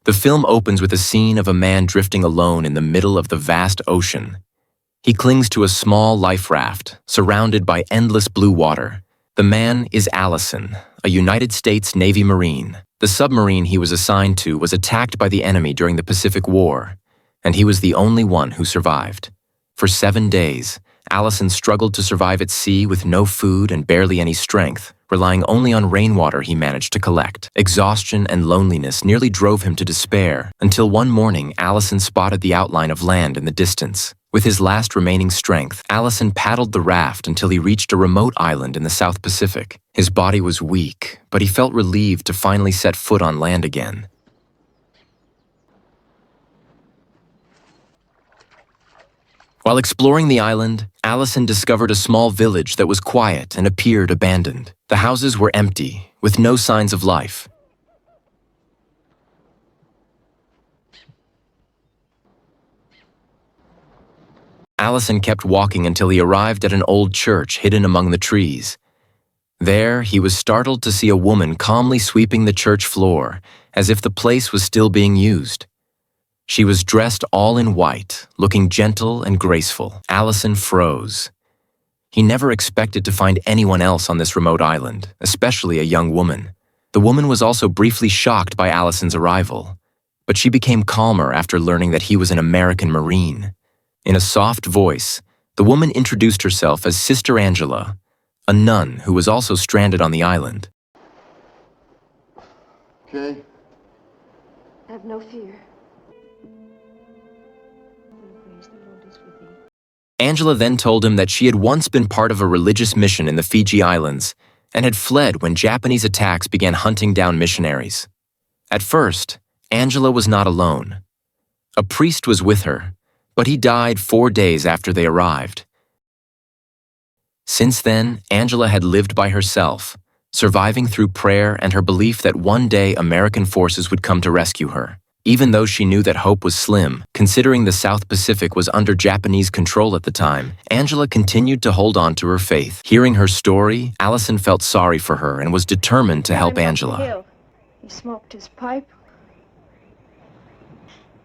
The film opens with a scene of a man drifting alone in the middle of the vast ocean. He clings to a small life raft, surrounded by endless blue water. The man is Allison, a United States Navy Marine. The submarine he was assigned to was attacked by the enemy during the Pacific War, and he was the only one who survived. For 7 days, Allison struggled to survive at sea with no food and barely any strength, relying only on rainwater he managed to collect. Exhaustion and loneliness nearly drove him to despair, until one morning Allison spotted the outline of land in the distance. With his last remaining strength, Allison paddled the raft until he reached a remote island in the South Pacific. His body was weak, but he felt relieved to finally set foot on land again. While exploring the island, Allison discovered a small village that was quiet and appeared abandoned. The houses were empty, with no signs of life. Allison kept walking until he arrived at an old church hidden among the trees. There, he was startled to see a woman calmly sweeping the church floor, as if the place was still being used. She was dressed all in white, looking gentle and graceful. Allison froze. He never expected to find anyone else on this remote island, especially a young woman. The woman was also briefly shocked by Allison's arrival, but she became calmer after learning that he was an American Marine. In a soft voice, the woman introduced herself as Sister Angela, a nun who was also stranded on the island. Okay. Have no fear. Angela then told him that she had once been part of a religious mission in the Fiji Islands and had fled when Japanese attacks began hunting down missionaries. At first, Angela was not alone. A priest was with her, but he died 4 days after they arrived. Since then, Angela had lived by herself, surviving through prayer and her belief that one day American forces would come to rescue her. Even though she knew that hope was slim, considering the South Pacific was under Japanese control at the time, Angela continued to hold on to her faith. Hearing her story, Allison felt sorry for her and was determined to help Angela. He smoked his pipe.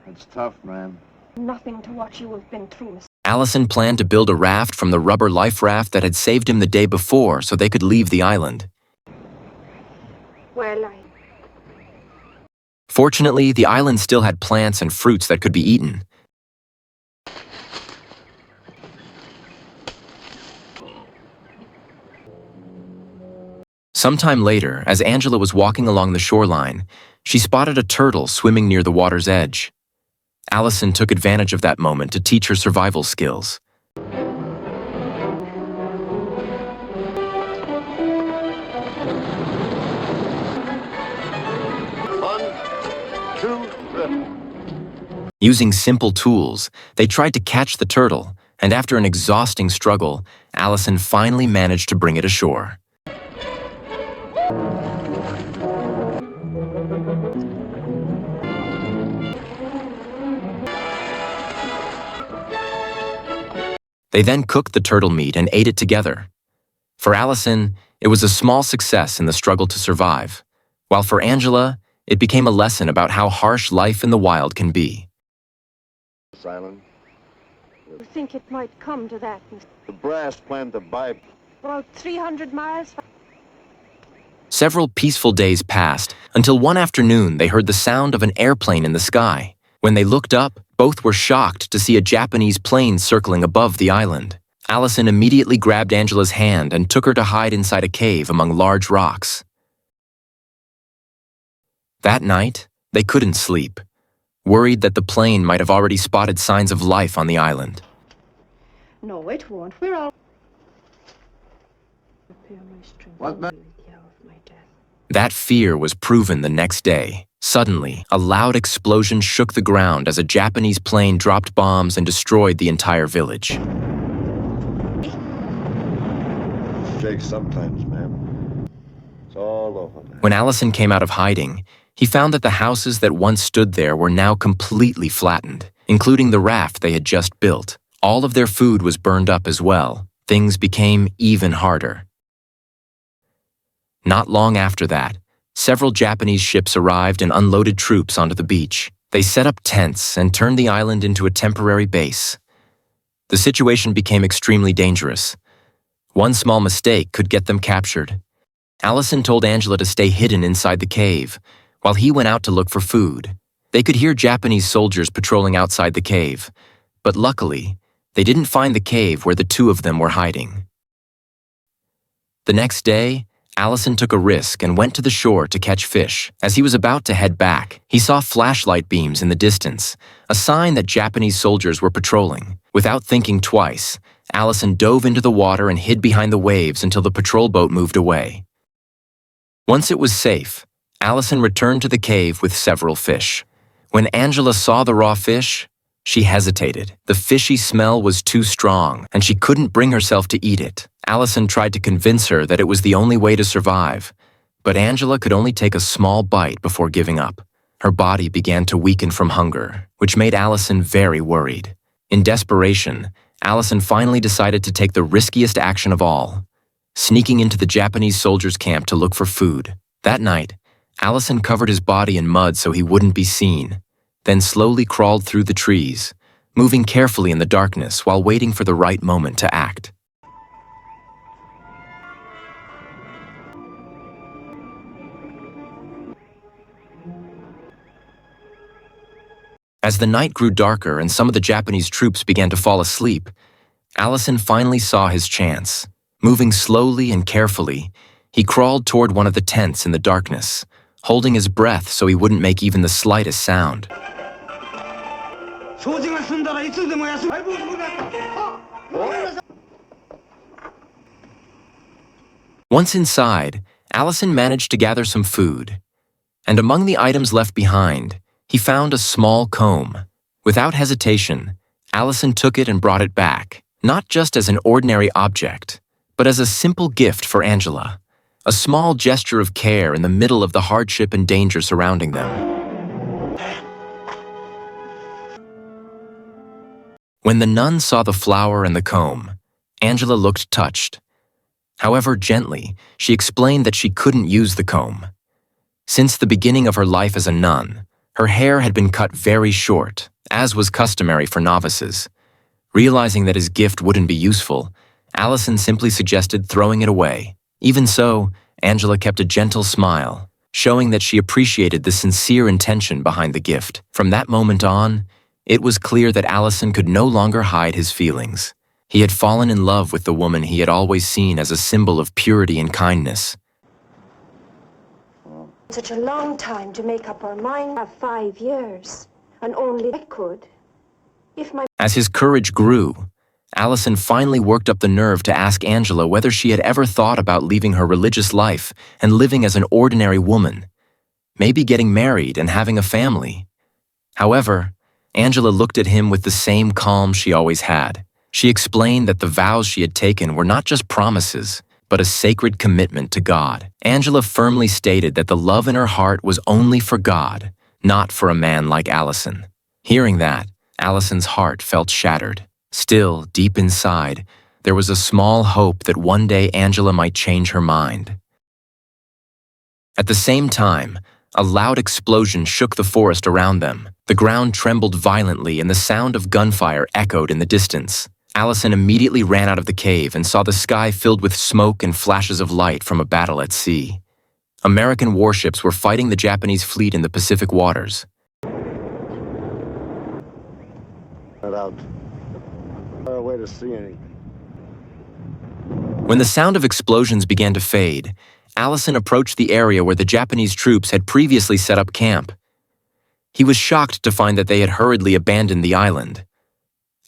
It's tough, man. Nothing to what you have been through. Allison planned to build a raft from the rubber life raft that had saved him the day before so they could leave the island. Well, Fortunately, the island still had plants and fruits that could be eaten. Sometime later, as Angela was walking along the shoreline, she spotted a turtle swimming near the water's edge. Allison took advantage of that moment to teach her survival skills. 1, 2, 3. Using simple tools, they tried to catch the turtle, and after an exhausting struggle, Allison finally managed to bring it ashore. They then cooked the turtle meat and ate it together. For Allison, it was a small success in the struggle to survive, while for Angela, it became a lesson about how harsh life in the wild can be. Silent. you think it might come to that? The brass planned to buy. About 300 miles? Several peaceful days passed until one afternoon they heard the sound of an airplane in the sky. When they looked up, both were shocked to see a Japanese plane circling above the island. Allison immediately grabbed Angela's hand and took her to hide inside a cave among large rocks. That night, they couldn't sleep, worried that the plane might have already spotted signs of life on the island. No, it won't. We're all... What, man? That fear was proven the next day. Suddenly, a loud explosion shook the ground as a Japanese plane dropped bombs and destroyed the entire village. Shakes sometimes, man. It's all over, man. When Allison came out of hiding, he found that the houses that once stood there were now completely flattened, including the raft they had just built. All of their food was burned up as well. Things became even harder. Not long after that, Several Japanese ships arrived and unloaded troops onto the beach. They set up tents and turned the island into a temporary base. The situation became extremely dangerous. One small mistake could get them captured. Allison told Angela to stay hidden inside the cave, while he went out to look for food. They could hear Japanese soldiers patrolling outside the cave, but luckily, they didn't find the cave where the two of them were hiding. The next day, Allison took a risk and went to the shore to catch fish. As he was about to head back, he saw flashlight beams in the distance, a sign that Japanese soldiers were patrolling. Without thinking twice, Allison dove into the water and hid behind the waves until the patrol boat moved away. Once it was safe, Allison returned to the cave with several fish. When Angela saw the raw fish, she hesitated. The fishy smell was too strong, and she couldn't bring herself to eat it. Allison tried to convince her that it was the only way to survive, but Angela could only take a small bite before giving up. Her body began to weaken from hunger, which made Allison very worried. In desperation, Allison finally decided to take the riskiest action of all, sneaking into the Japanese soldiers' camp to look for food. That night, Allison covered his body in mud so he wouldn't be seen, then slowly crawled through the trees, moving carefully in the darkness while waiting for the right moment to act. As the night grew darker and some of the Japanese troops began to fall asleep, Allison finally saw his chance. Moving slowly and carefully, he crawled toward one of the tents in the darkness, holding his breath so he wouldn't make even the slightest sound. Once inside, Allison managed to gather some food, and among the items left behind, he found a small comb. Without hesitation, Allison took it and brought it back, not just as an ordinary object, but as a simple gift for Angela, a small gesture of care in the middle of the hardship and danger surrounding them. When the nun saw the flower and the comb, Angela looked touched. However, gently, she explained that she couldn't use the comb. Since the beginning of her life as a nun, her hair had been cut very short, as was customary for novices. Realizing that his gift wouldn't be useful, Allison simply suggested throwing it away. Even so, Angela kept a gentle smile, showing that she appreciated the sincere intention behind the gift. From that moment on, it was clear that Allison could no longer hide his feelings. He had fallen in love with the woman he had always seen as a symbol of purity and kindness. Such a long time to make up our mind. 5 years, and only I could. As his courage grew, Allison finally worked up the nerve to ask Angela whether she had ever thought about leaving her religious life and living as an ordinary woman, maybe getting married and having a family. However, Angela looked at him with the same calm she always had. She explained that the vows she had taken were not just promises, but a sacred commitment to God. Angela firmly stated that the love in her heart was only for God, not for a man like Allison. Hearing that, Allison's heart felt shattered. Still, deep inside, there was a small hope that one day Angela might change her mind. At the same time, a loud explosion shook the forest around them. The ground trembled violently and the sound of gunfire echoed in the distance. Allison immediately ran out of the cave and saw the sky filled with smoke and flashes of light from a battle at sea. American warships were fighting the Japanese fleet in the Pacific waters. Not out. Far away to see anything. When the sound of explosions began to fade, Allison approached the area where the Japanese troops had previously set up camp. He was shocked to find that they had hurriedly abandoned the island.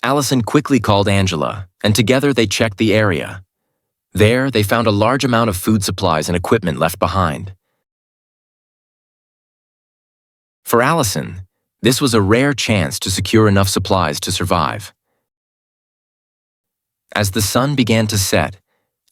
Allison quickly called Angela, and together they checked the area. There, they found a large amount of food supplies and equipment left behind. For Allison, this was a rare chance to secure enough supplies to survive. As the sun began to set,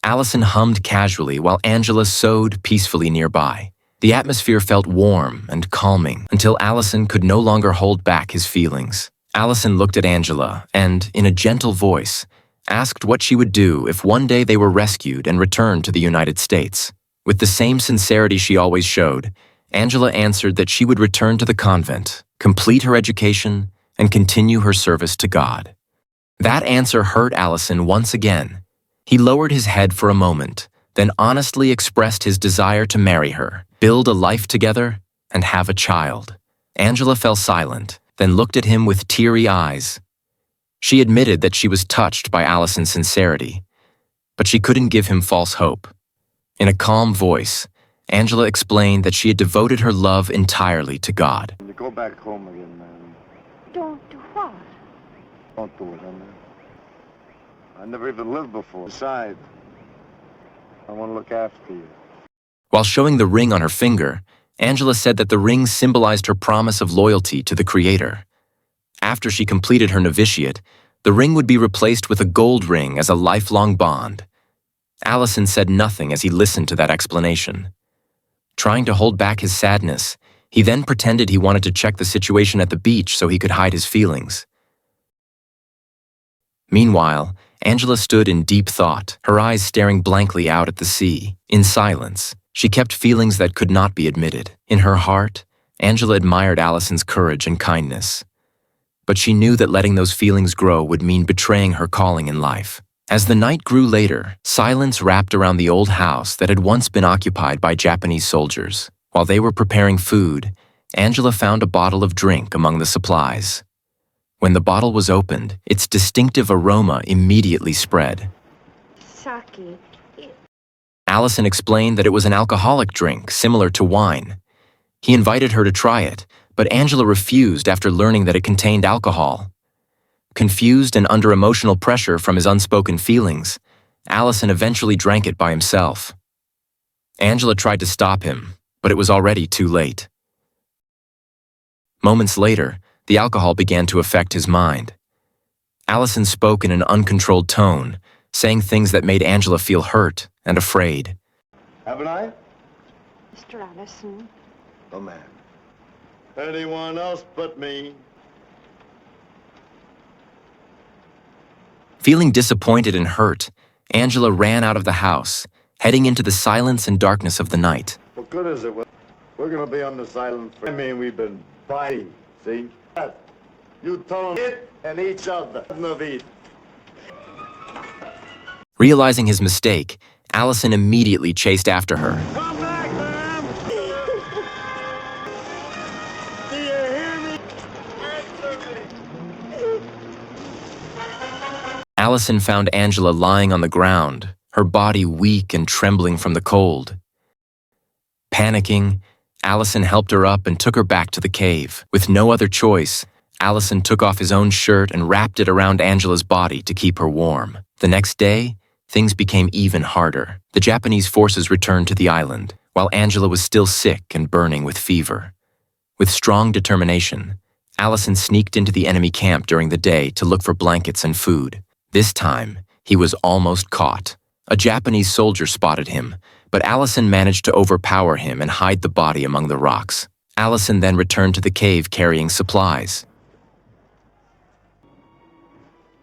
Allison hummed casually while Angela sewed peacefully nearby. The atmosphere felt warm and calming until Allison could no longer hold back his feelings. Allison looked at Angela and, in a gentle voice, asked what she would do if one day they were rescued and returned to the United States. With the same sincerity she always showed, Angela answered that she would return to the convent, complete her education, and continue her service to God. That answer hurt Allison once again. He lowered his head for a moment, then honestly expressed his desire to marry her, build a life together, and have a child. Angela fell silent, then looked at him with teary eyes. She admitted that she was touched by Allison's sincerity, but she couldn't give him false hope. In a calm voice, Angela explained that she had devoted her love entirely to God. You go back home again, man. Don't do what? Don't do it, huh, man? I never even lived before. Besides, I want to look after you. While showing the ring on her finger, Angela said that the ring symbolized her promise of loyalty to the Creator. After she completed her novitiate, the ring would be replaced with a gold ring as a lifelong bond. Allison said nothing as he listened to that explanation. Trying to hold back his sadness, he then pretended he wanted to check the situation at the beach so he could hide his feelings. Meanwhile, Angela stood in deep thought, her eyes staring blankly out at the sea. In silence, she kept feelings that could not be admitted. In her heart, Angela admired Allison's courage and kindness. But she knew that letting those feelings grow would mean betraying her calling in life. As the night grew later, silence wrapped around the old house that had once been occupied by Japanese soldiers. While they were preparing food, Angela found a bottle of drink among the supplies. When the bottle was opened, its distinctive aroma immediately spread. Sake. Allison explained that it was an alcoholic drink similar to wine. He invited her to try it, but Angela refused after learning that it contained alcohol. Confused and under emotional pressure from his unspoken feelings, Allison eventually drank it by himself. Angela tried to stop him, but it was already too late. Moments later, the alcohol began to affect his mind. Allison spoke in an uncontrolled tone, saying things that made Angela feel hurt and afraid. Haven't I? Mr. Allison. Oh, man. Anyone else but me? Feeling disappointed and hurt, Angela ran out of the house, heading into the silence and darkness of the night. What good is it? We're going to be on this island for... I mean, we've been fighting, see? You tell them it and each other. Realizing his mistake, Allison immediately chased after her. Come back, ma'am! Do you hear me? Answer me! Allison found Angela lying on the ground, her body weak and trembling from the cold. Panicking, Allison helped her up and took her back to the cave. With no other choice, Allison took off his own shirt and wrapped it around Angela's body to keep her warm. The next day, things became even harder. The Japanese forces returned to the island, while Angela was still sick and burning with fever. With strong determination, Allison sneaked into the enemy camp during the day to look for blankets and food. This time, he was almost caught. A Japanese soldier spotted him, but Allison managed to overpower him and hide the body among the rocks. Allison then returned to the cave carrying supplies.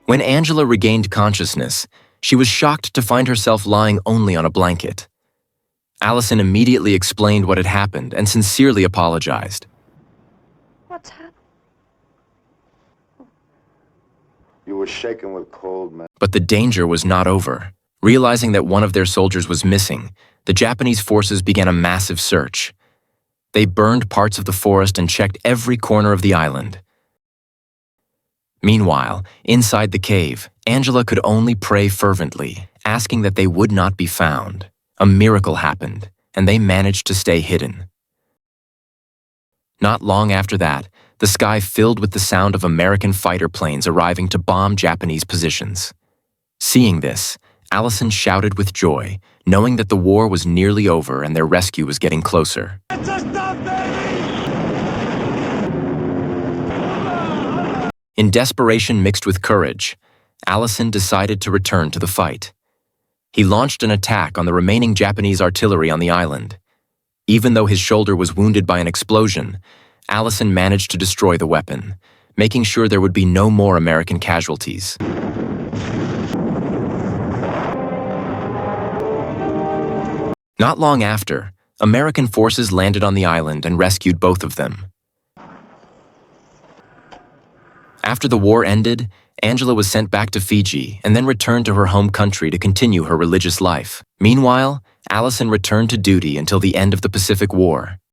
When Angela regained consciousness, she was shocked to find herself lying only on a blanket. Allison immediately explained what had happened and sincerely apologized. What's happened? You were shaken with cold, man. But the danger was not over. Realizing that one of their soldiers was missing, the Japanese forces began a massive search. They burned parts of the forest and checked every corner of the island. Meanwhile, inside the cave, Angela could only pray fervently, asking that they would not be found. A miracle happened, and they managed to stay hidden. Not long after that, the sky filled with the sound of American fighter planes arriving to bomb Japanese positions. Seeing this, Allison shouted with joy, knowing that the war was nearly over and their rescue was getting closer. In desperation mixed with courage, Allison decided to return to the fight. He launched an attack on the remaining Japanese artillery on the island. Even though his shoulder was wounded by an explosion, Allison managed to destroy the weapon, making sure there would be no more American casualties. Not long after, American forces landed on the island and rescued both of them. After the war ended, Angela was sent back to Fiji and then returned to her home country to continue her religious life. Meanwhile, Allison returned to duty until the end of the Pacific War.